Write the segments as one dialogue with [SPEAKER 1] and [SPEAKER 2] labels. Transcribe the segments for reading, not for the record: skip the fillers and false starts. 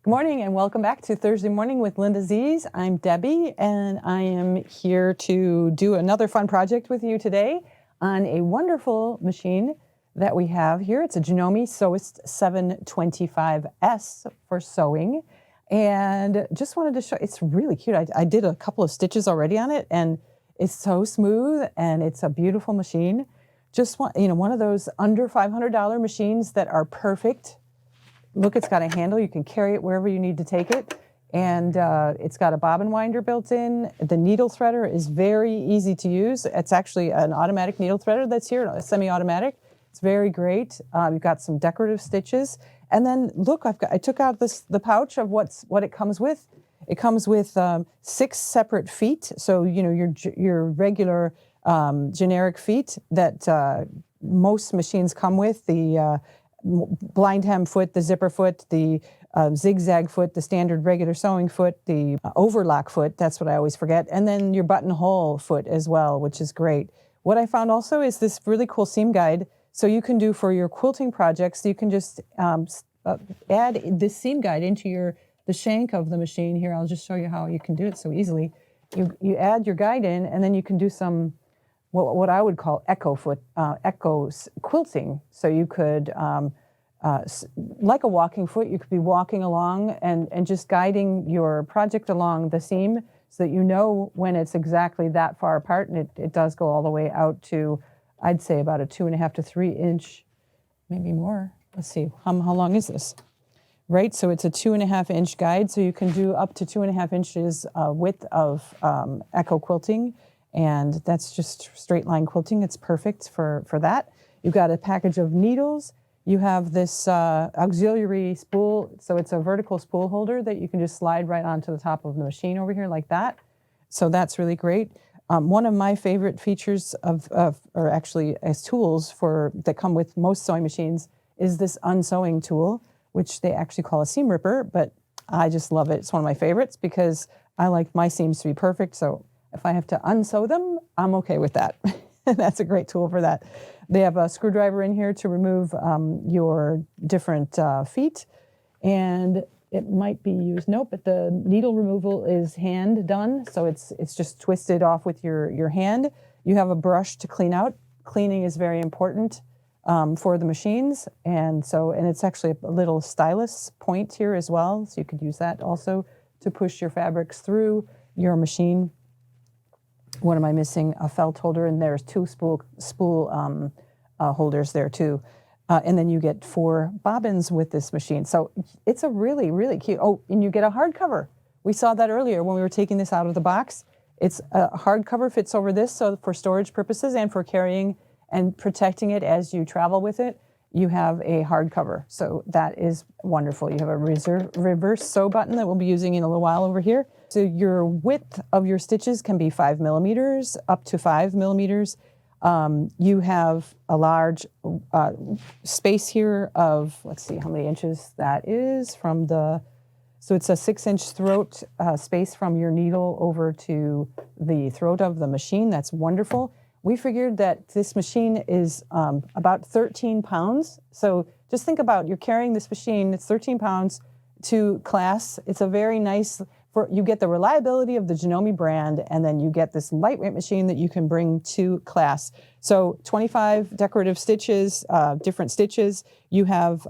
[SPEAKER 1] Good morning and welcome back to Thursday Morning with LindaZ. I'm Debbie and I am here to do another fun project with you today on a wonderful machine that we have here. It's a Janome Sewist 725S for sewing, and just wanted to show, it's really cute. I did a couple of stitches already on it and it's so smooth and it's a beautiful machine. Just one of those under $500 machines that are perfect. Look, it's got a handle. You can carry it wherever you need to take it. And it's got a bobbin winder built in. The needle threader is very easy to use. It's actually an automatic needle threader that's here, a semi-automatic. It's very great. You've got some decorative stitches. And then look, I took out the pouch of what it comes with. It comes with 6 separate feet. So, your regular generic feet that most machines come with. The blind hem foot, the zipper foot, the zigzag foot, the standard regular sewing foot, the overlock foot, that's what I always forget, and then your buttonhole foot as well, which is great. What I found also is this really cool seam guide, so you can do for your quilting projects, you can just add this seam guide into the shank of the machine. Here, I'll just show you how you can do it so easily. You add your guide in, and then you can do some what I would call echo quilting. So you could, like a walking foot, you could be walking along and just guiding your project along the seam so that you know when it's exactly that far apart, and it does go all the way out to, I'd say, about a 2.5 to 3 inch, maybe more. Let's see, how long is this? Right, so it's a 2.5 inch guide, so you can do up to 2.5 inches width of echo quilting. And that's just straight line quilting. It's perfect for that. You've got a package of needles. You have this auxiliary spool. So it's a vertical spool holder that you can just slide right onto the top of the machine over here like that. So that's really great. One of my favorite features or actually as tools that come with most sewing machines is this unsewing tool, which they actually call a seam ripper, but I just love it. It's one of my favorites because I like my seams to be perfect. So if I have to unsew them, I'm okay with that. That's a great tool for that. They have a screwdriver in here to remove your different feet, and it might be used. Nope, but the needle removal is hand done, so it's just twisted off with your hand. You have a brush to clean out. Cleaning is very important for the machines, and it's actually a little stylus point here as well, so you could use that also to push your fabrics through your machine. What am I missing? A felt holder, and there's 2 spool holders there too. And then you get 4 bobbins with this machine. So it's a really, really cute. Oh, and you get a hardcover. We saw that earlier when we were taking this out of the box. It's a hardcover, fits over this, so for storage purposes and for carrying and protecting it as you travel with it, you have a hardcover. So that is wonderful. You have a reverse sew button that we'll be using in a little while over here. So your width of your stitches can be 5 millimeters, up to 5 millimeters. You have a large space here of, let's see how many inches that is so it's a 6-inch throat space from your needle over to the throat of the machine. That's wonderful. We figured that this machine is about 13 pounds. So just think about, you're carrying this machine, it's 13 pounds to class. It's a very nice, you get the reliability of the Janome brand, and then you get this lightweight machine that you can bring to class. So 25 decorative stitches, different stitches. You have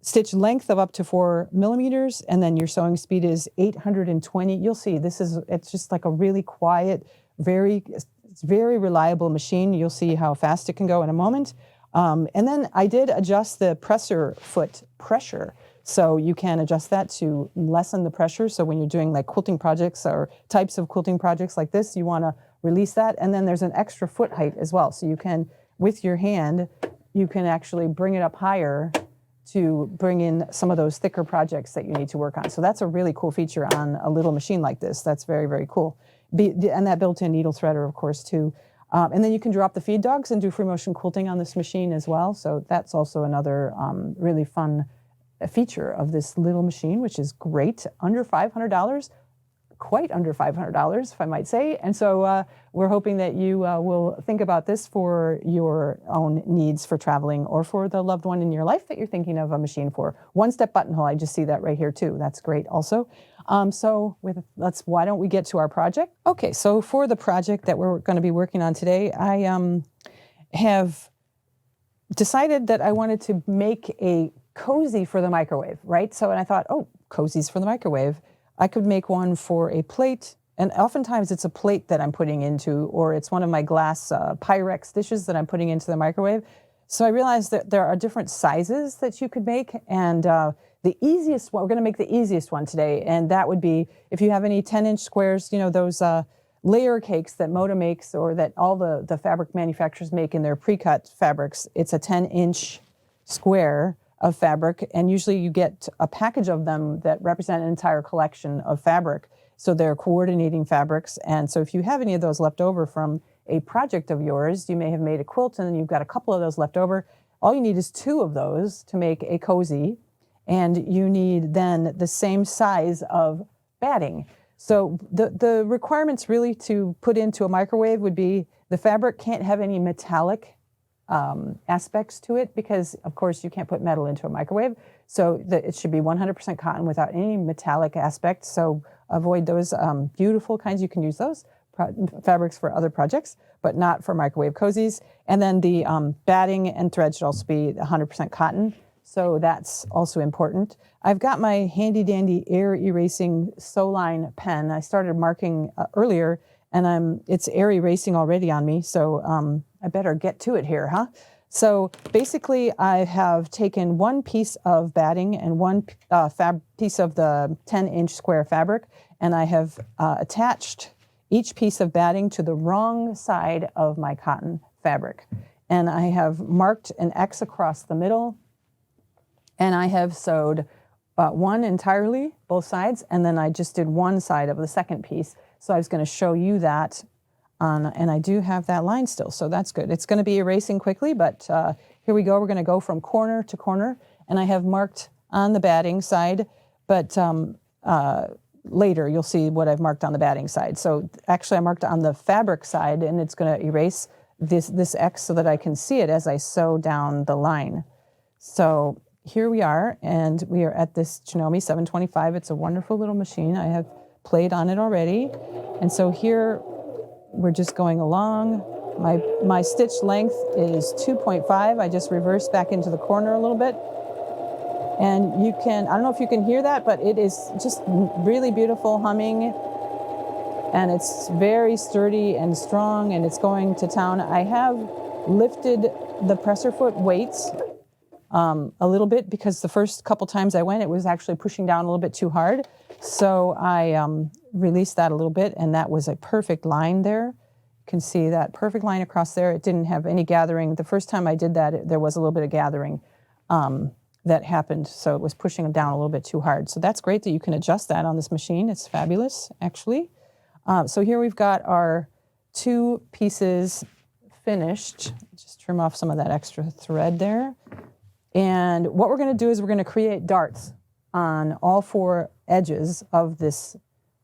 [SPEAKER 1] stitch length of up to 4 millimeters, and then your sewing speed is 820. You'll see, it's just like a really quiet, it's very reliable machine. You'll see how fast it can go in a moment. And then I did adjust the presser foot pressure. So you can adjust that to lessen the pressure. So when you're doing like quilting projects or types of quilting projects like this, you want to release that. And then there's an extra foot height as well. So you can, with your hand, you can actually bring it up higher to bring in some of those thicker projects that you need to work on. So that's a really cool feature on a little machine like this. That's very, very cool. And that built-in needle threader, of course, too. And then you can drop the feed dogs and do free motion quilting on this machine as well. So that's also another really fun feature of this little machine, which is great. Under $500, quite under $500, if I might say. And so we're hoping that you will think about this for your own needs for traveling or for the loved one in your life that you're thinking of a machine for. One-step buttonhole, I just see that right here too. That's great also. Why don't we get to our project? Okay, so for the project that we're going to be working on today, I have decided that I wanted to make a cozy for the microwave, right? So, and I thought, oh, cozies for the microwave. I could make one for a plate, and oftentimes it's a plate that I'm putting into, or it's one of my glass Pyrex dishes that I'm putting into the microwave. So I realized that there are different sizes that you could make, and the easiest one, we're going to make the easiest one today, and that would be if you have any 10-inch squares, you know, those layer cakes that Moda makes or that all the fabric manufacturers make in their pre-cut fabrics. It's a 10-inch square of fabric, and usually you get a package of them that represent an entire collection of fabric. So they're coordinating fabrics, and so if you have any of those left over from a project of yours, you may have made a quilt and you've got a couple of those left over. All you need is 2 of those to make a cozy, and you need then the same size of batting. So the requirements really to put into a microwave would be the fabric can't have any metallic aspects to it, because of course you can't put metal into a microwave. So it should be 100% cotton without any metallic aspects. So avoid those beautiful kinds. You can use those fabrics for other projects, but not for microwave cozies. And then the batting and thread should also be 100% cotton. So that's also important. I've got my handy dandy air erasing sew line pen. I started marking earlier, and it's air erasing already on me. So I better get to it here, huh? So basically I have taken one piece of batting and one piece of the 10-inch square fabric, and I have attached each piece of batting to the wrong side of my cotton fabric. And I have marked an X across the middle, and I have sewed one entirely, both sides, and then I just did one side of the second piece. So I was going to show you that and I do have that line still, so that's good. It's going to be erasing quickly, but here we go. We're going to go from corner to corner, and I have marked on the batting side, but later you'll see what I've marked on the batting side. So actually I marked on the fabric side, and it's going to erase this X so that I can see it as I sew down the line. So here we are, and we are at this Janome 725. It's a wonderful little machine. I have played on it already, and so here we're just going along. My stitch length is 2.5. I just reversed back into the corner a little bit. And you can, I don't know if you can hear that, but it is just really beautiful humming. And it's very sturdy and strong, and it's going to town. I have lifted the presser foot weights a little bit, because the first couple times I went, it was actually pushing down a little bit too hard. So I released that a little bit, and that was a perfect line there. You can see that perfect line across there. It didn't have any gathering. The first time I did that, there was a little bit of gathering that happened, so it was pushing it down a little bit too hard. So that's great that you can adjust that on this machine. It's fabulous, actually. So here we've got our 2 pieces finished. Just trim off some of that extra thread there. And what we're going to do is we're going to create darts on all 4 edges of this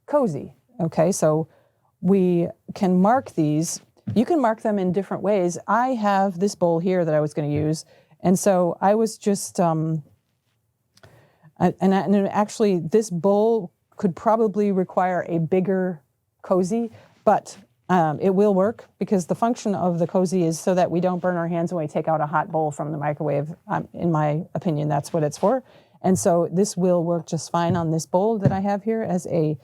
[SPEAKER 1] cozy. Okay, so we can mark these. You can mark them in different ways. I have this bowl here that I was going to use, and so I was just, and actually this bowl could probably require a bigger cozy, but it will work, because the function of the cozy is so that we don't burn our hands when we take out a hot bowl from the microwave. In my opinion, that's what it's for. And so this will work just fine on this bowl that I have here as a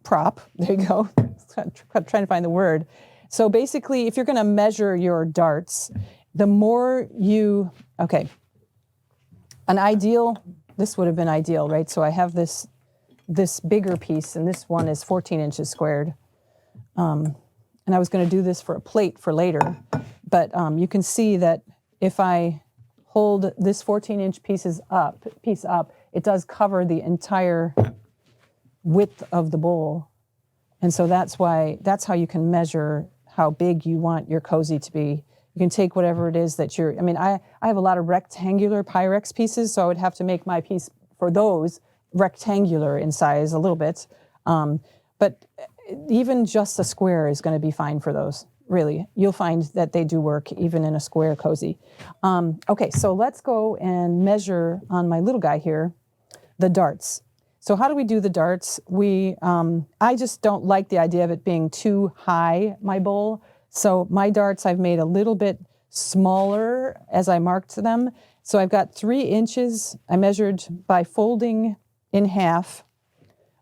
[SPEAKER 1] prop. There you go. Trying to find the word. So basically, if you're going to measure your darts, the more you, okay, this would have been ideal, right? So I have this bigger piece, and this one is 14 inches squared. And I was going to do this for a plate for later, but you can see that if I hold this 14-inch piece up, it does cover the entire width of the bowl. And so that's how you can measure how big you want your cozy to be. You can take whatever it is that I have a lot of rectangular Pyrex pieces, so I would have to make my piece for those rectangular in size a little bit. But even just a square is going to be fine for those, really. You'll find that they do work even in a square cozy. Okay, so let's go and measure on my little guy here the darts. So how do we do the darts? I just don't like the idea of it being too high, my bowl. So my darts I've made a little bit smaller as I marked them. So I've got 3 inches. I measured by folding in half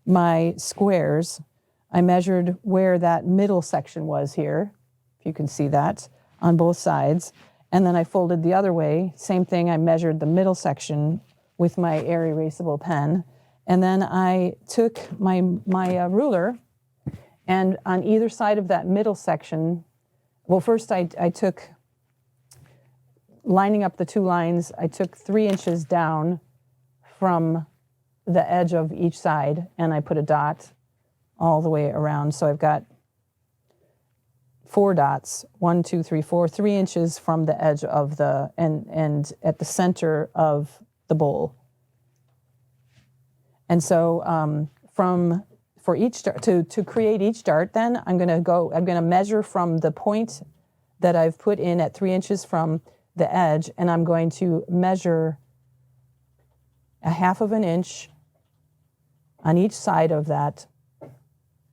[SPEAKER 1] my squares. I measured where that middle section was here, if you can see that, on both sides. And then I folded the other way. Same thing, I measured the middle section with my air erasable pen. And then I took my ruler, and on either side of that middle section, well, first I took, lining up the 2 lines, I took 3 inches down from the edge of each side, and I put a dot all the way around. So I've got 4 dots, 1, 2, 3, 4, 3 inches from the edge of the, and at the center of the bowl. And so for each dart, to create each dart, then I'm going to measure from the point that I've put in at 3 inches from the edge, and I'm going to measure a 1/2 inch on each side of that,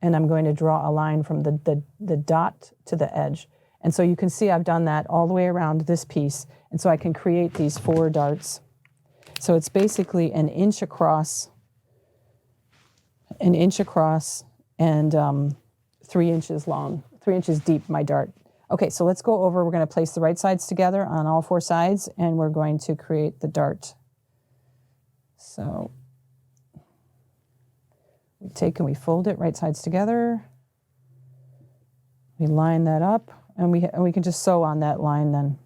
[SPEAKER 1] and I'm going to draw a line from the dot to the edge. And so you can see I've done that all the way around this piece, and so I can create these 4 darts. So it's basically 1 inch across, 1 inch across, and 3 inches long, 3 inches deep, my dart. Okay, so let's go over, we're going to place the right sides together on all 4 sides, and we're going to create the dart. So we take and we fold it right sides together. We line that up, and we can just sew on that line then.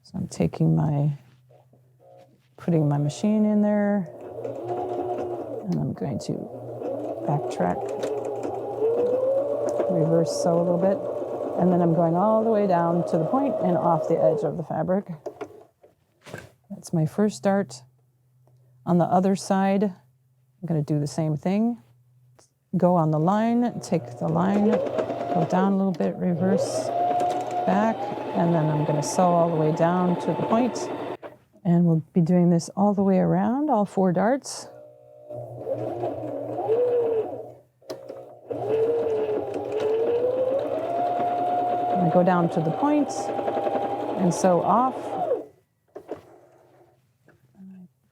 [SPEAKER 1] So I'm putting my machine in there, and I'm going to backtrack, reverse sew a little bit, and then I'm going all the way down to the point and off the edge of the fabric. That's my first dart. On the other side, I'm going to do the same thing. Go on the line, take the line, go down a little bit, reverse back, and then I'm going to sew all the way down to the point. And we'll be doing this all the way around, all 4 darts. I'm going to go down to the point and sew off.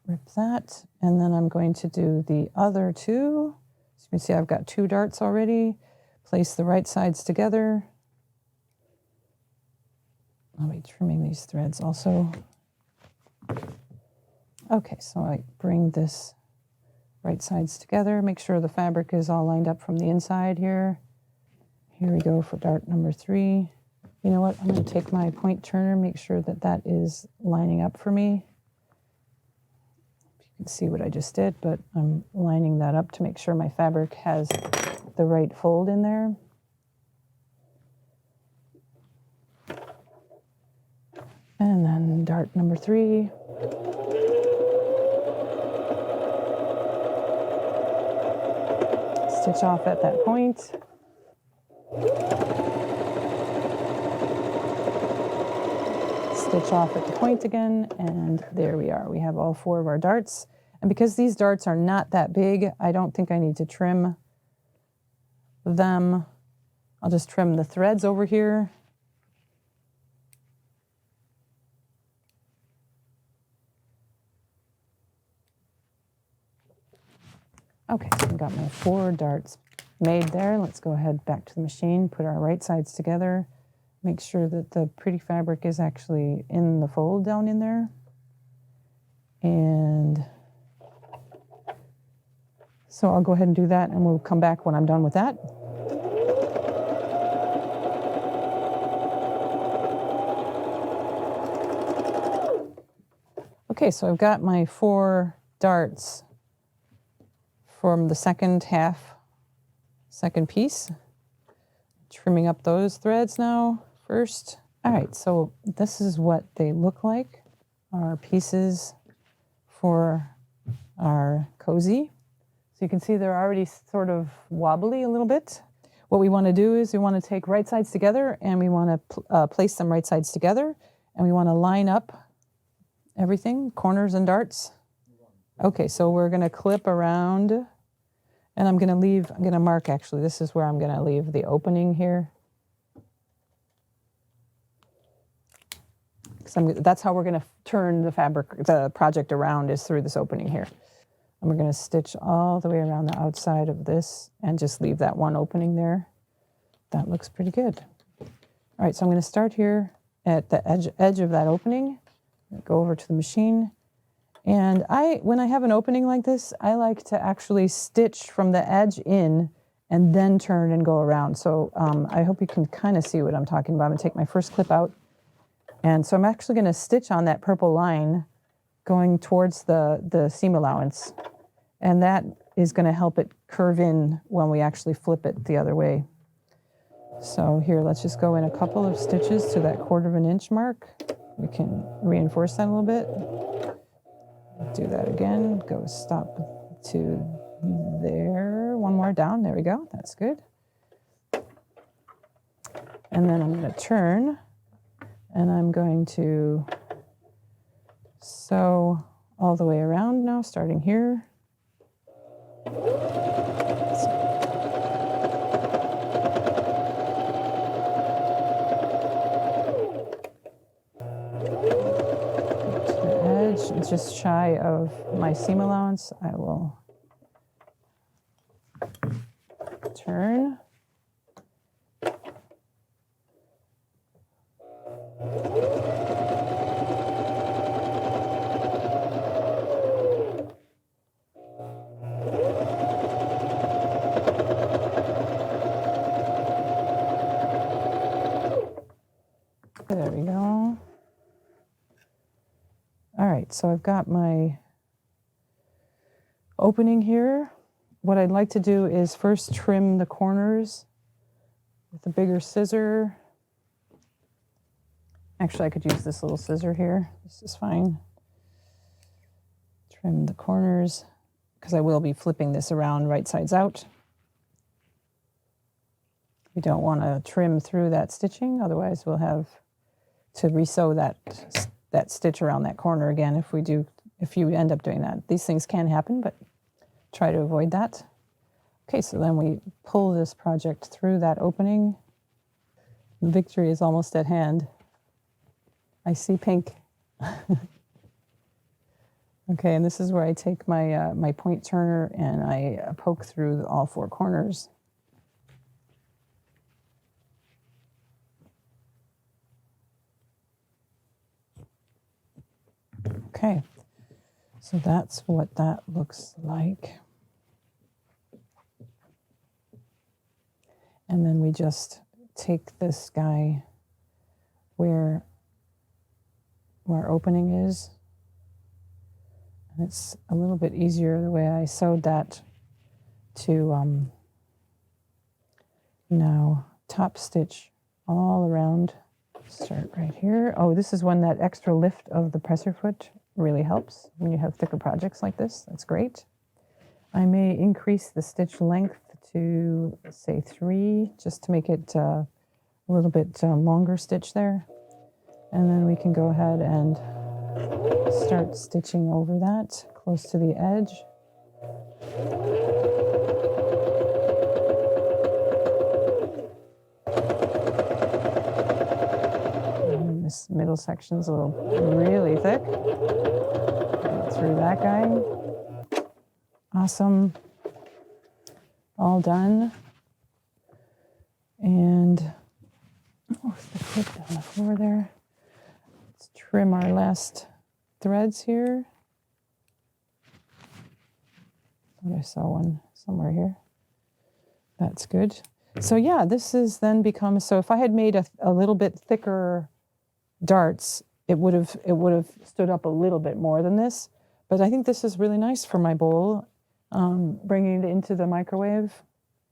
[SPEAKER 1] Rip that, and then I'm going to do the other 2. So you can see I've got 2 darts already. Place the right sides together. I'll be trimming these threads also. Okay, so I bring this right sides together, make sure the fabric is all lined up from the inside here. Here we go for dart number 3. You know what, I'm going to take my point turner, make sure that that is lining up for me. You can see what I just did, but I'm lining that up to make sure my fabric has the right fold in there. And then dart number 3. Stitch off at that point. Stitch off at the point again, and there we are. We have all 4 of our darts. And because these darts are not that big, I don't think I need to trim them. I'll just trim the threads over here. Okay, so I've got my 4 darts made there. Let's go ahead back to the machine, put our right sides together, make sure that the pretty fabric is actually in the fold down in there. And so I'll go ahead and do that, and we'll come back when I'm done with that. Okay, so I've got my 4 darts from the second piece. Trimming up those threads now first. All right, so this is what they look like, our pieces for our cozy. So you can see they're already sort of wobbly a little bit. What we want to do is we want to take right sides together and we want to place them right sides together, and we want to line up everything, corners and darts. Okay, so we're going to clip around, and I'm going to mark actually, this is where I'm going to leave the opening here. That's how we're going to turn the project around, is through this opening here. And we're going to stitch all the way around the outside of this and just leave that one opening there. That looks pretty good. All right, so I'm going to start here at the edge of that opening, go over to the machine. And when I have an opening like this, I like to actually stitch from the edge in and then turn and go around. So I hope you can kind of see what I'm talking about. I'm going to take my first clip out. And so I'm actually going to stitch on that purple line going towards the seam allowance. And that is going to help it curve in when we actually flip it the other way. So here, let's just go in a couple of stitches to that 1/4 inch mark. We can reinforce that a little bit. Do that again, go stop to there. One more down, there we go, that's good. And then I'm going to turn, and I'm going to sew all the way around now, starting here. It's just shy of my seam allowance. I will turn. There we go. All right, so I've got my opening here. What I'd like to do is first trim the corners with a bigger scissor. Actually, I could use this little scissor here. This is fine. Trim the corners, because I will be flipping this around right sides out. We don't want to trim through that stitching, otherwise we'll have to resew that stitch around that corner again if you end up doing that. These things can happen, but try to avoid that. Okay, so then we pull this project through that opening. The victory is almost at hand. I see pink. Okay, and this is where I take my my point turner and I poke through all 4 corners. Okay, so that's what that looks like. And then we just take this guy where our opening is. And it's a little bit easier the way I sewed that to now top stitch all around. Start right here. Oh, this is when that extra lift of the presser foot really helps when you have thicker projects like this. That's great. I may increase the stitch length to, say, 3, just to make it a little bit longer stitch there. And then we can go ahead and start stitching over that close to the edge. And this middle section's a little really thick. Get through that guy. Awesome. All done. And oh, the clip on the floor there. Let's trim our last threads here. I thought I saw one somewhere here. That's good. So yeah, this is then becomes, so if I had made a little bit thicker darts, it would have stood up a little bit more than this. But I think this is really nice for my bowl. Bringing it into the microwave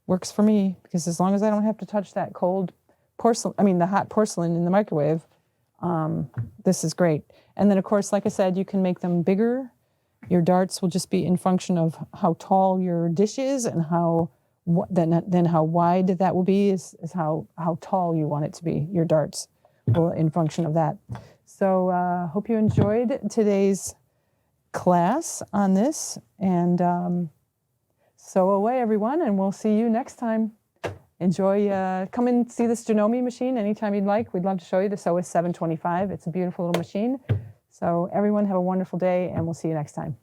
[SPEAKER 1] works for me, because as long as I don't have to touch that cold porcelain, the hot porcelain in the microwave, this is great. And then of course, like I said, you can make them bigger Your darts will just be in function of how tall your dish is, and then how wide that will be is how tall you want it to be. Your darts will in function of that. So hope you enjoyed today's class on this, and sew away, everyone, and we'll see you next time. Enjoy, come and see this Janome machine anytime you'd like. We'd love to show you the Sewist 725. It's a beautiful little machine. So everyone have a wonderful day, and we'll see you next time.